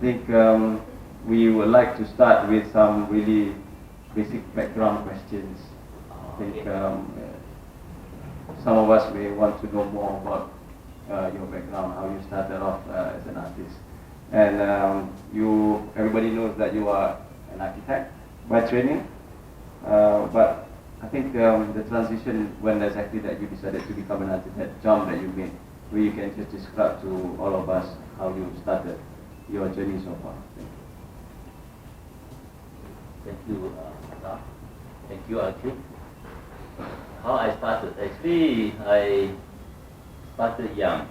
think we would like to start with some really basic background questions. I think some of us may want to know more about your background, how you started off as an artist. And everybody knows that you are an architect by training, but I think the transition, when exactly that you decided to become an architect, jump that you made, where you can just describe to all of us how you started your journey so far. Thank you, Azhar. Thank you, Artcube. How I started? Actually, I started young.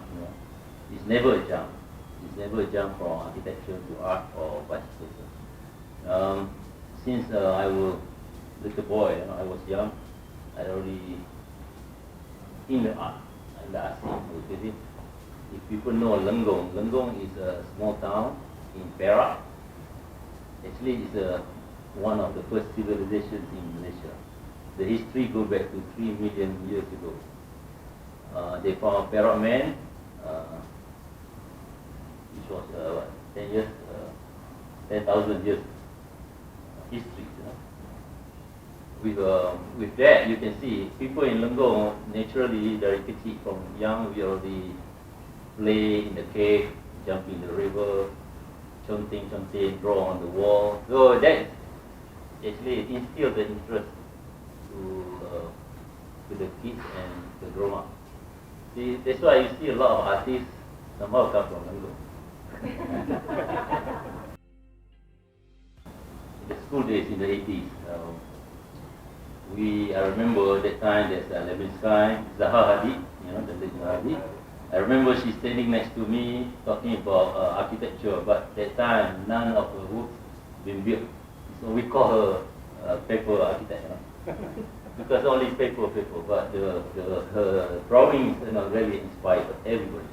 It's never a jump. It's never a jump from architecture to art or vice versa. Since I was a little boy, I was young, I already in the art and the art scene. If people know Lenggong is a small town in Perak. Actually, it's one of the first civilizations in Malaysia. The history goes back to 3 million years ago. They found a Perak man, which was 10,000 years history. With that, you can see people in Lenggong naturally very kecil from young. We already play in the cave, jump in the river, chonting, draw on the wall. So that actually instilled the interest to the kids and the grown up. See, that's why you see a lot of artists somehow come from Lenggong. In the school days in the 80s, I remember that time there's Lemon Sky, Zahar Hadid, the late Zahar Hadid. I remember she's standing next to me talking about architecture, but that time none of her works been built. So we call her paper architect, because only paper, but her drawings really inspired everybody.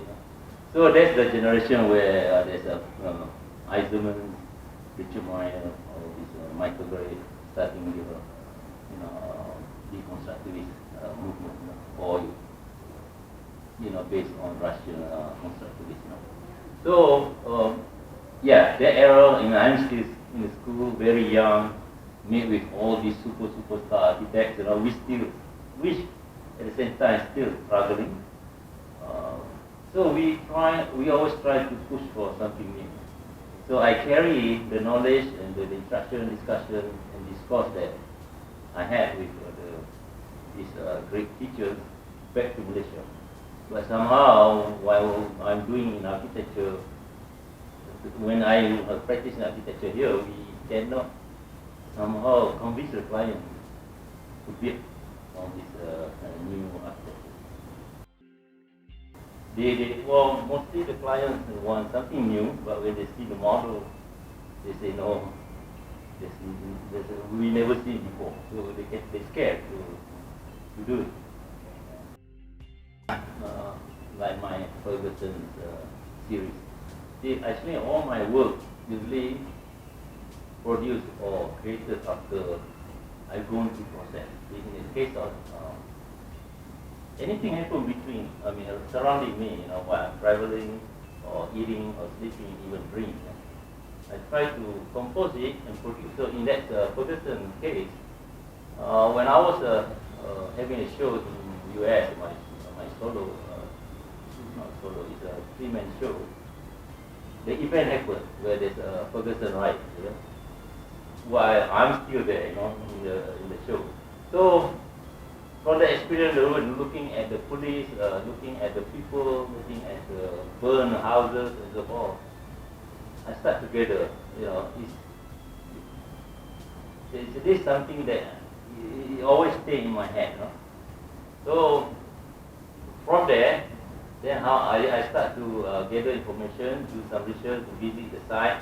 So that's the generation where there's Eisenman, Richard Meyer, all this Michael Gray starting the deconstructivist movement, or based on Russian constructivism. So yeah, that era, I'm still in the school, very young, meet with all these superstar architects. We still, which at the same time still struggling. So we always try to push for something new. So I carry the knowledge and the instruction, discussion, and discourse that I had with these great teachers back to Malaysia. But somehow, while I'm doing in architecture, when I practice in architecture here, we cannot somehow convince the client to build on this new architecture. Well, mostly the clients want something new, but when they see the model, they say no. We never seen it before, so they're scared to do it. Like my Ferguson's series. See, actually all my work usually produced or created after I've gone through process. In the case of anything happen between, surrounding me, while I'm traveling or eating or sleeping, even dreams. I try to compose it and produce. So in that Ferguson case, when I was having a show in US, my solo, not solo, it's a 3-man show. The event happened where there's a Ferguson ride, while I'm still there, in the show. So from the experience, looking at the police, looking at the people, looking at the burned houses and so forth, I start together, it's something that it always stay in my head, So from there, then how I start to gather information, do some research, visit the site,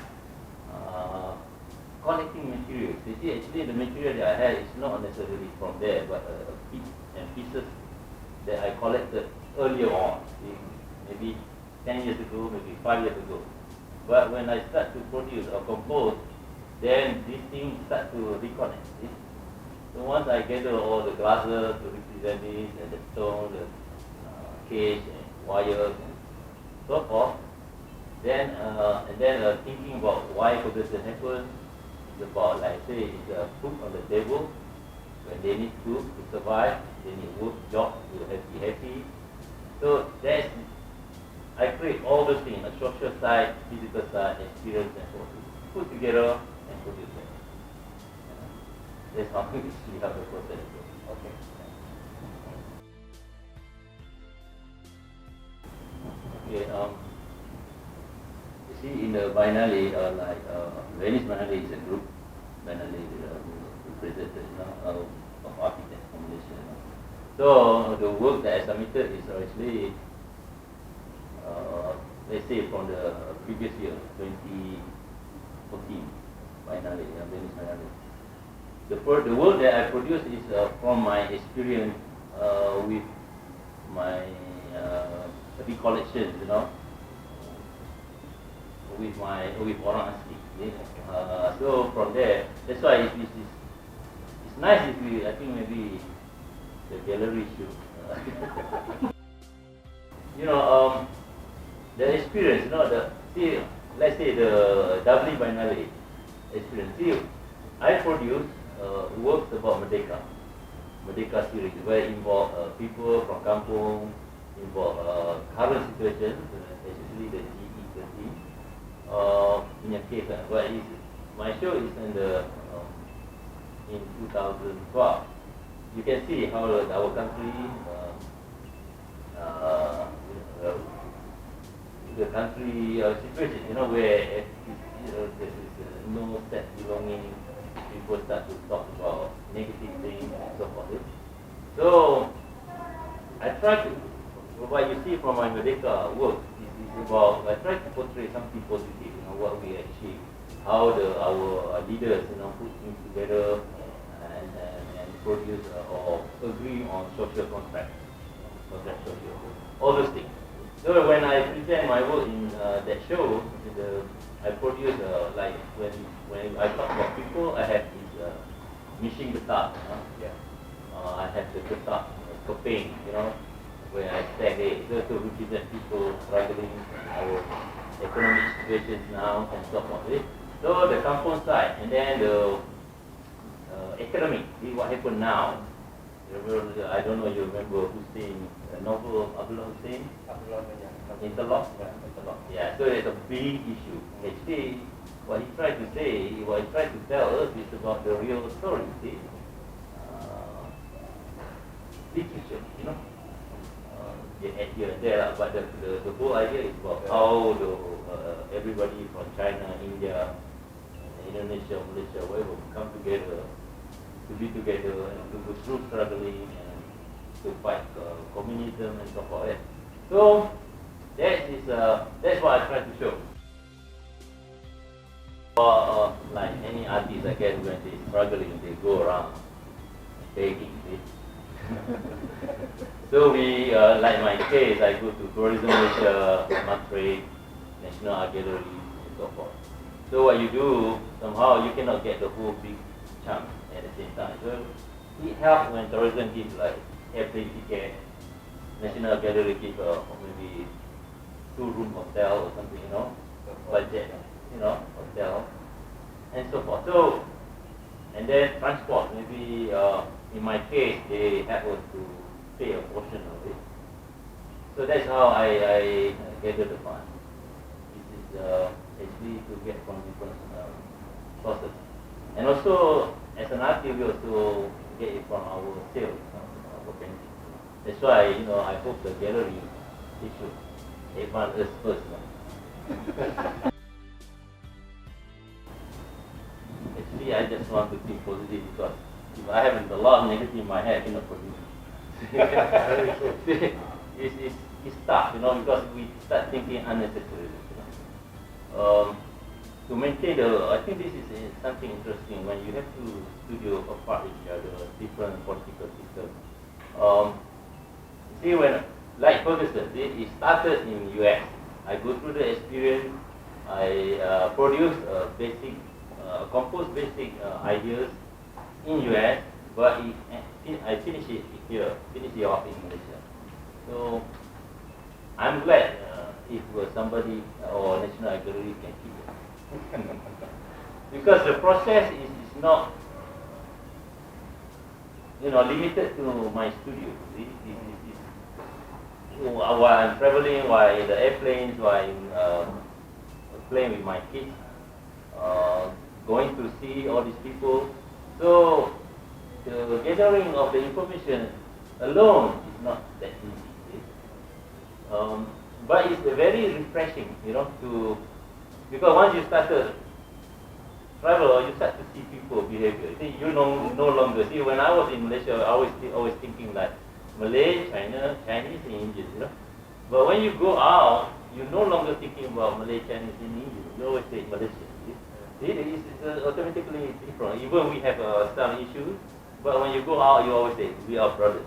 collecting materials. You see, actually the material that I had is not necessarily from there, but bits and pieces that I collected earlier on, maybe 10 years ago, maybe 5 years ago. But when I start to produce or compose, then these things start to reconnect. See? So once I gather all the glasses to represent this, and the stone, the cage, and wires, and so forth, And then thinking about why Ferguson happened, it's about, like say, it's food on the table. When they need food to survive, they need work, job to be happy. So that's, I create all those things, the social side, physical side, experience, and so on, put together and produce it. That's how we see how the process goes. Okay. Okay, you see in the Biennale, Venice Biennale is a group Biennale represented, of architects from Malaysia. So the work that I submitted is actually, let's say from the previous year, 2014 Biennale, Venice Biennale. The work that I produced is from my experience with my recollections, with orang asli. So from there, that's why it's nice if we, I think maybe the gallery should, the experience, let's say the doubly Biennale experience. See, I produce works about Merdeka series, where it involve people from kampung, involve current situations, especially the GE13. In a case, but my show is in 2012. You can see how our country, the country situation, where there is no set belonging. People start to talk about negative things and so forth. So I try to, what you see from my Merdeka work is about, I try to portray something positive, what we achieve, how our leaders, put things together and produce or agree on social contract social, all those things. So when I present my work in that show, I produce like when I talk about people, I have this machine guitar. I have the guitar, coping, where I say, hey, to represent people struggling, our economic situations now, and so on. So the kampung side, and then the economic, what happened now. I don't know, you remember Hussein, the novel Abdullah Hussein? Interlock? Yeah, so it's a big issue. Actually, what he tried to say, what he tried to tell us is about the real story, see? Literature, here and there, but the whole idea is about how everybody from China, India, Indonesia, Malaysia, wherever, come together, to be together and to go through struggling and to fight communism and so forth. So that's what I try to show. Like any artist, I guess when they're struggling, they go around begging. So we, like my case, I go to Tourism Malaysia, Matre, National Art Gallery, and so forth. So what you do, somehow you cannot get the whole big chunk at the same time. So it helps when tourism gives like airplane ticket, National Gallery give maybe 2-room hotel or something, budget, hotel, and so forth. So, and then transport, maybe in my case, they help us to pay a portion of it. So that's how I gather the fund. This is actually to get from different sources. And also, as an artist, we also get it from our sales, our painting. That's why, I hope the gallery, they should advance us first. Actually, I just want to think positive because if I have a lot of negative in my head, I cannot produce. It's tough, because we start thinking unnecessarily. To maintain I think this is something interesting when you have two studios apart each other, different political systems. See, when, like Ferguson, it started in US. I go through the experience, I produce compose basic ideas in US, but I finish it off in Malaysia. So I'm glad if somebody or National Gallery can keep it. Because the process is not, limited to my studio. While I'm traveling, while in the airplanes, while playing with my kids, going to see all these people. So the gathering of the information alone is not that easy. But it's very refreshing, because once you start to travel, you start to see people behavior. You no longer see. When I was in Malaysia, I always thinking like Malay, China, Chinese, and Indian. But when you go out, you're no longer thinking about Malay, Chinese, and Indian. You always say Malaysian. It's automatically different. Even we have some issues, but when you go out, you always say we are brothers.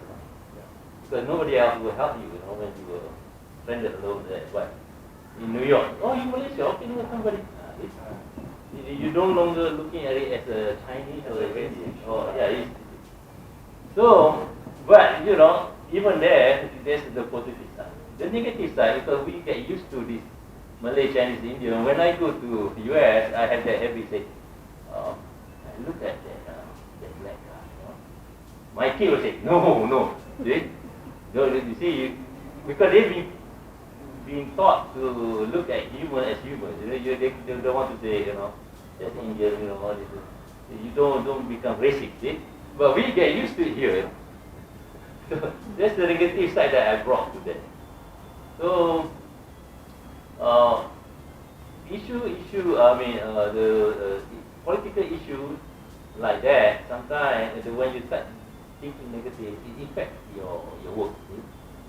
Because nobody else will help you, when you were stranded alone there. But in New York, oh, you Malaysia, okay, no somebody. You no longer looking at it as a Chinese or a Indian. So, but even there's the positive side. The negative side, because we get used to this Malay, Chinese, Indian. When I go to US, I have that habit say, look at that black guy. My kid will say, no. You see, because they've been taught to look at human as human. They don't want to say, that's Indian, all this. You don't become racist. See? But we get used to it here. So that's the negative side that I brought to that. So, the political issues like that, sometimes when you start thinking negative, it affects your work. See?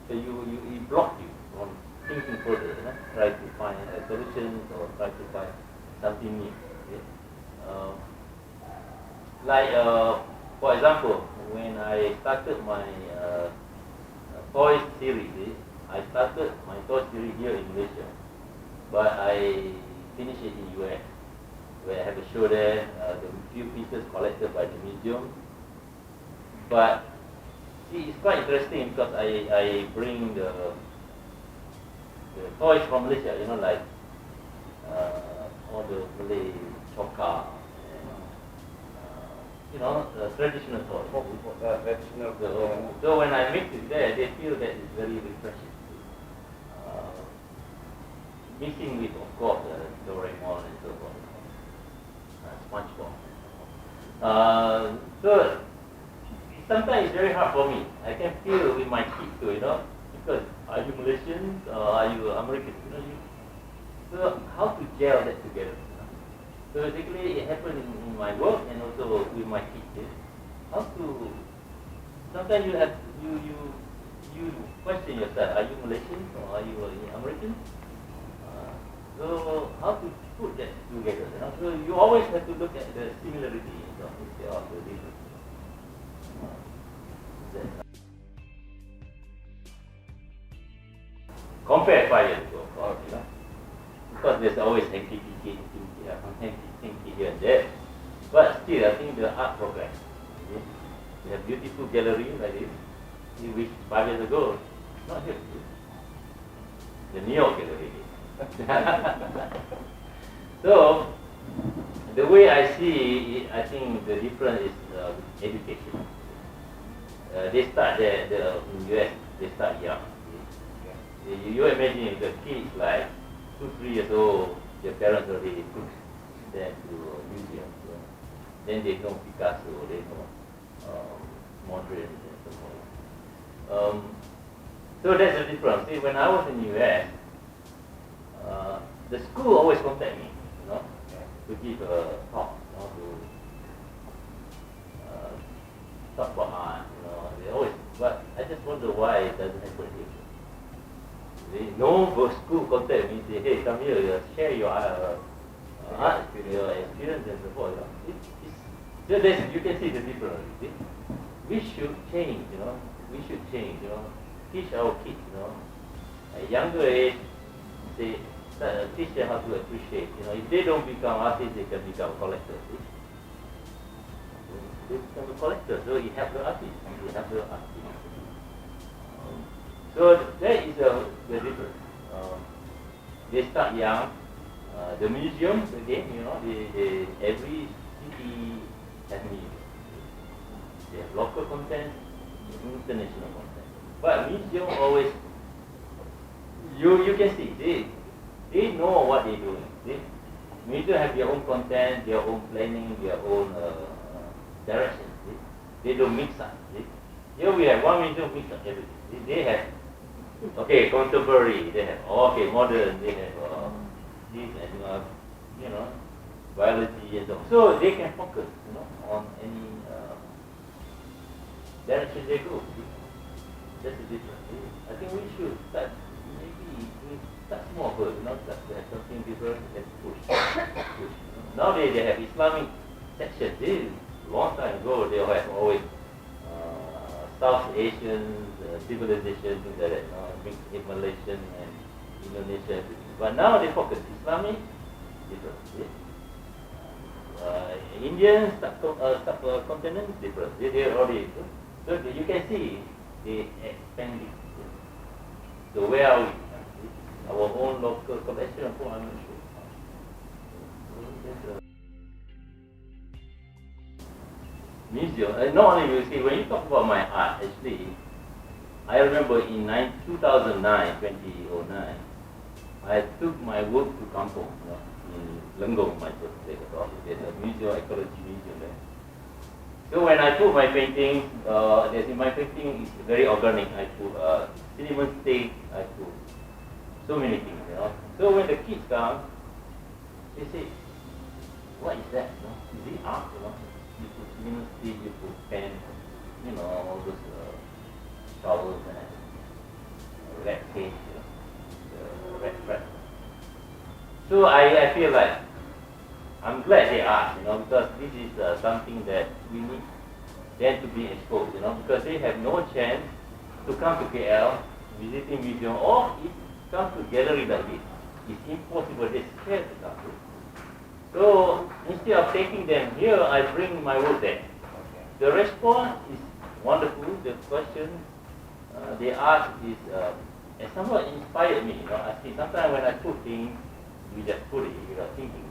So it blocks you from thinking further, try to find solutions or try to find something new. For example, when I started my toy series, I started my toy series here in Malaysia, but I finished it in US, where I have a show there, the few pieces collected by the museum. But see, it's quite interesting because I bring the toys from Malaysia, like all the Malay choka, the traditional toys. So when I mix it there, they feel that it's very refreshing. Mixing with, of course, Doraemon and so forth, SpongeBob. So sometimes it's very hard for me. I can feel with my kids too, because are you Malaysians or are you Americans? So how to gel that together? So basically, it happened in my work and also with my kids. How to? Sometimes you question yourself: are you Malaysian or are you American? So how to put that together? So you always have to look at the similarity instead of the difference. Compare 5 years ago, of course, because there's always hanky here and there. But still, I think the art progress. We have beautiful gallery like this, which 5 years ago, not here. The New York gallery. So, the way I see it, I think the difference is education. They start there in US, they start young. You imagine the kids like 2-3 years old, their parents already took them to a museum. Then they know Picasso, they know Mondrian and so forth. So that's the difference. See, when I was in the US, the school always contact me, to give a talk, to talk about art, They always, but I just wonder why it doesn't happen here. No school contact me, say, hey, come here, share your art, your experience and so forth. So you can see the difference. See? We should change, We should change, Teach our kids, At younger age, teach them how to appreciate. If they don't become artists, they can become collectors. See? They become a collector, so you help the artist. So that is the difference. they start young. The museums again, every city has museums. They have local content, international content. But museum always, you can see they know what they're doing. Museum have their own content, their own planning, their own direction. They don't mix up. Here we have one museum mix up everything. They have contemporary. They have modern. They have this and biology and so on. So they can focus, on any direction they go. That's the difference. I think we should start small first, start to have something different and push. Nowadays they have Islamic section. This long time ago they have always South Asian civilization, things like that, mixed in Malaysian and Indonesia. But now they focus Islamic, different. Indian subcontinent, different. They already, so you can see they expanding. So where are we? Our own local collection, I'm not sure. Museum. Not only you see, when you talk about my art, actually, I remember in 2009, I took my work to Kampong, in Lenggong, my birthplace. There's a museum, ecology museum there. So when I put my paintings, in my painting is very organic. I put cinnamon stick, I put so many things, So when the kids come, they say, what is that? Is it art? You put cinnamon stick, you put pen, all those towels and red paint, red thread. So I feel like I'm glad they asked, because this is something that we need them to be exposed, because they have no chance to come to KL, visiting museum, or come to gallery like this. It's impossible. They're scared to come. So instead of taking them here, I bring my work there. The response is wonderful. The question they ask is somewhat inspired me. I see sometimes when I put things, we just put it without thinking.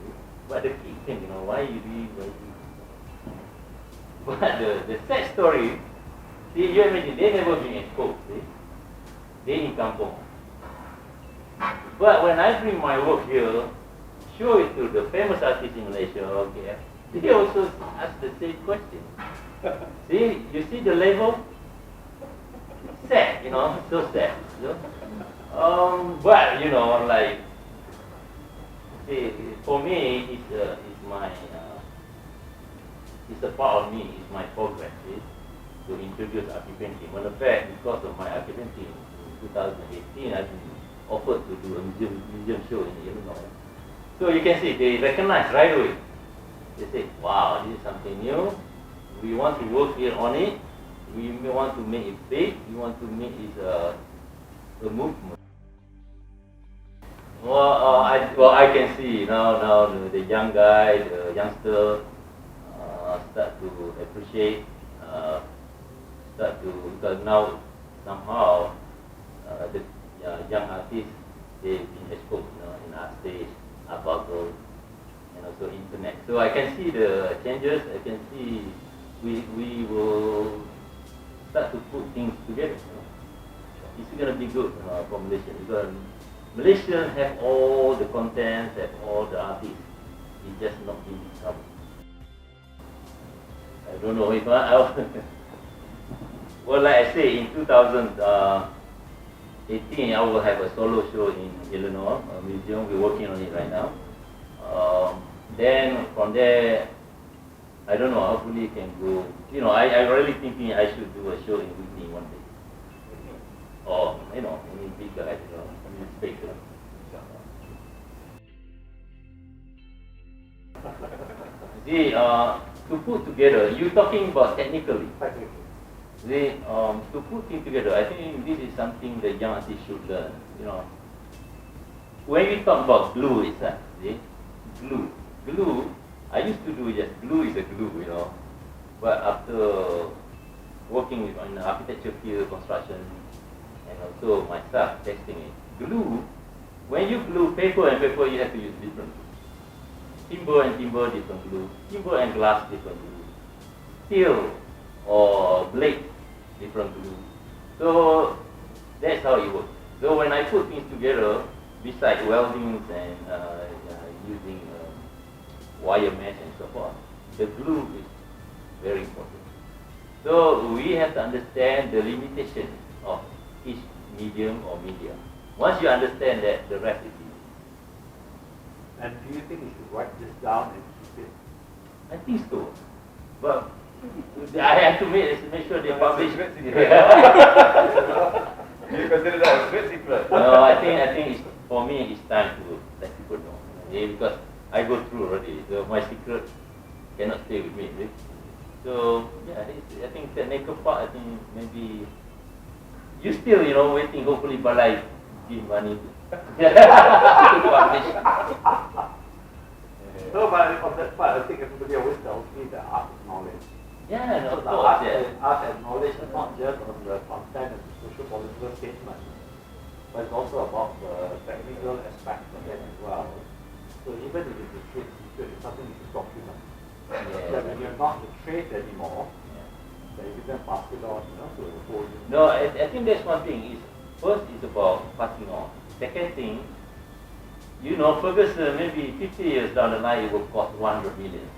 But the key thing, why you do it, why you do it. But the sad story, see, you imagine they never been exposed. They in Kampong. But when I bring my work here, show it to the famous artists in Malaysia, they also ask the same question. See, you see the level? Sad, so sad. But like, see, for me, it's a part of me. It's my progress. To introduce archi painting. Matter of fact, because of my archi painting in 2018, I've been offered to do a museum show in Illinois. So you can see they recognize right away. They say, wow, this is something new. We want to work here on it. We want to make it big. We want to make it a movement. I can see now the young guy, the youngster start to appreciate, because now somehow the young artists, they've been exposed, in art stage, art bubble, and also internet. So I can see the changes. I can see we will start to put things together. It's going to be good for Malaysia, because Malaysians have all the content, have all the artists. It's just not being discovered. I don't know if well, like I say, in 2018, I will have a solo show in Illinois, a museum. We're working on it right now. Then from there, I don't know, hopefully it can go. I'm really thinking I should do a show in Whitney one day. Or, any bigger, in space. See, to put together, you're talking about technically. To put things together, I think this is something the young artists should learn. When we talk about glue itself, glue, I used to do just glue is a glue, But after working in the architecture field, construction, and also myself testing it, glue, when you glue paper and paper, you have to use different glue. Timber and timber, different glue. Timber and glass, different glue. Steel or blade, different glue. So that's how it works. So when I put things together, besides welding and using wire mesh and so forth, the glue is very important. So we have to understand the limitation of each medium or media. Once you understand that, the rest is easy. And do you think you should write this down and keep it? I think so. But I have to make sure they publish. You consider that a great secret? No, I think it's, for me it's time to let people know. Because I go through already, so my secret cannot stay with me. So yeah, I think technical part, I think maybe you still, waiting. Hopefully, Balai give money to publish. No, but on that part, I think everybody always tells me that art is knowledge. Yeah, no, So of the course, art and knowledge are not just on the content and the social political statement, but it's also about the technical aspect of it as well. So even if it's a trade secret, it's something you should document. That when you're not the trade anymore, that you can pass it on, to the whole. No, I think that's one thing. First, it's about passing on. Second thing, Ferguson, maybe 50 years down the line, it will cost 100 million.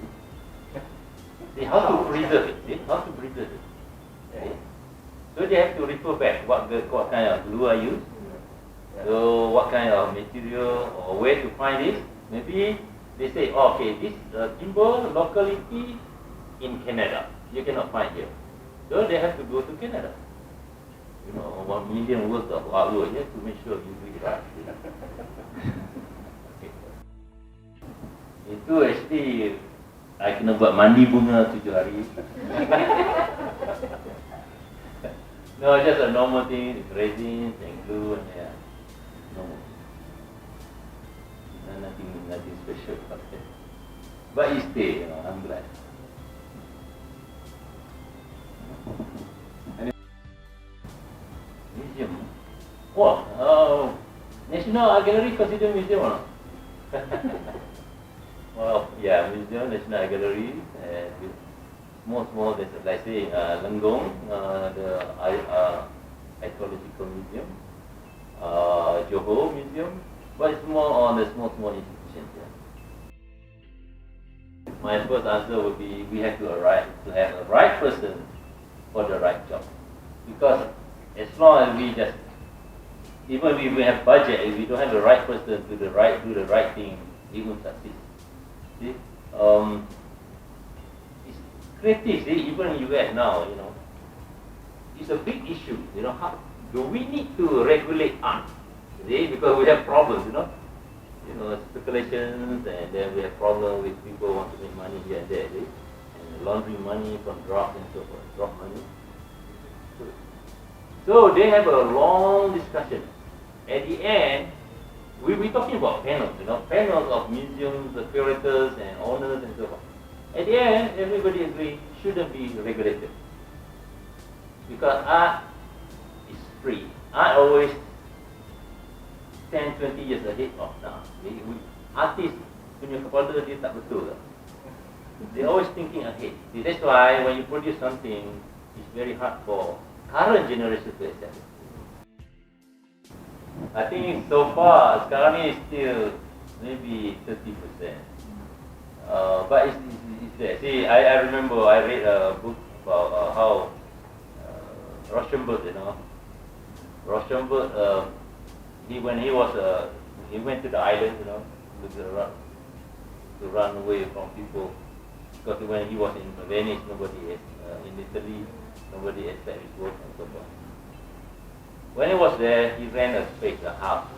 See, how to preserve it? See, how to preserve it? Okay. So they have to refer back what kind of glue I use. So what kind of material or where to find this? Maybe they say, okay, this timber locality in Canada. You cannot find here. So they have to go to Canada. 1 million worth of artwork. You have to make sure you do it right. Itu actually I kena buat mandi bunga 7 hari. No, just a normal thing, resins and glue and yeah, normal. Nothing special about that. But it stay, I'm glad. Museum. Oh, National Art Gallery consider museum or not? Well, yeah, museum, National Art Gallery, and small, there's like say Lenggong, the archaeological museum, Johor Museum, but it's more on the small institutions. Yeah. My first answer would be we have to have the right person for the right job, because as long as we just, even if we have budget, if we don't have the right person to do the right thing, we won't succeed. See, it's creative. See, even in US now, it's a big issue. How do we need to regulate art? See, because we have problems. Speculations, and then we have problems with people who want to make money here and there, see? And laundering money from drugs and so forth, drug money. So they have a long discussion. At the end, we're talking about panels, panels of museums, the curators and owners and so forth. At the end, everybody agrees shouldn't be regulated. Because art is free. Art always 10, 20 years ahead of now. Artists punya kepala dia tak betul. They're always thinking ahead. See, that's why when you produce something, it's very hard for current generation to accept it. I think so far, sekarang ni still maybe 30%. But it's there. See, I remember I read a book about how Rauschenberg, Rauschenberg, when he went to the island, to run away from people, because when he was in Venice, in Italy, nobody accepted his work and so forth. When he was there, he rent a space, a house.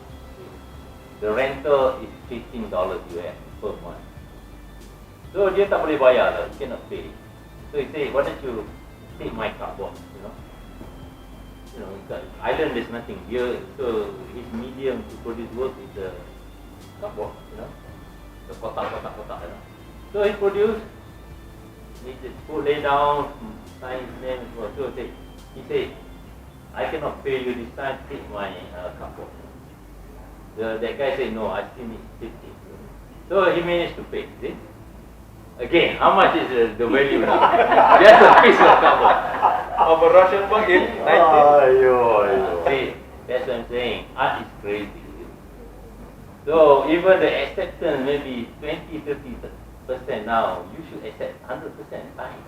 The rental is $15 US per month. So dia tak boleh bayar, he cannot pay. So he said, why don't you take my cardboard, island there's nothing here, so his medium to produce work is the cardboard, the kotak. So he produced, he just lay down, sign his name as well. So he said, I cannot pay you this time, take my cardboard. that guy said, no, I still need 50. So he managed to pay, see? Again, how much is the value now? Just a piece of cardboard. Of a Russian bank in 19. See, that's what I'm saying. Art is crazy. So even the acceptance maybe 20-30% now, you should accept 100% fine.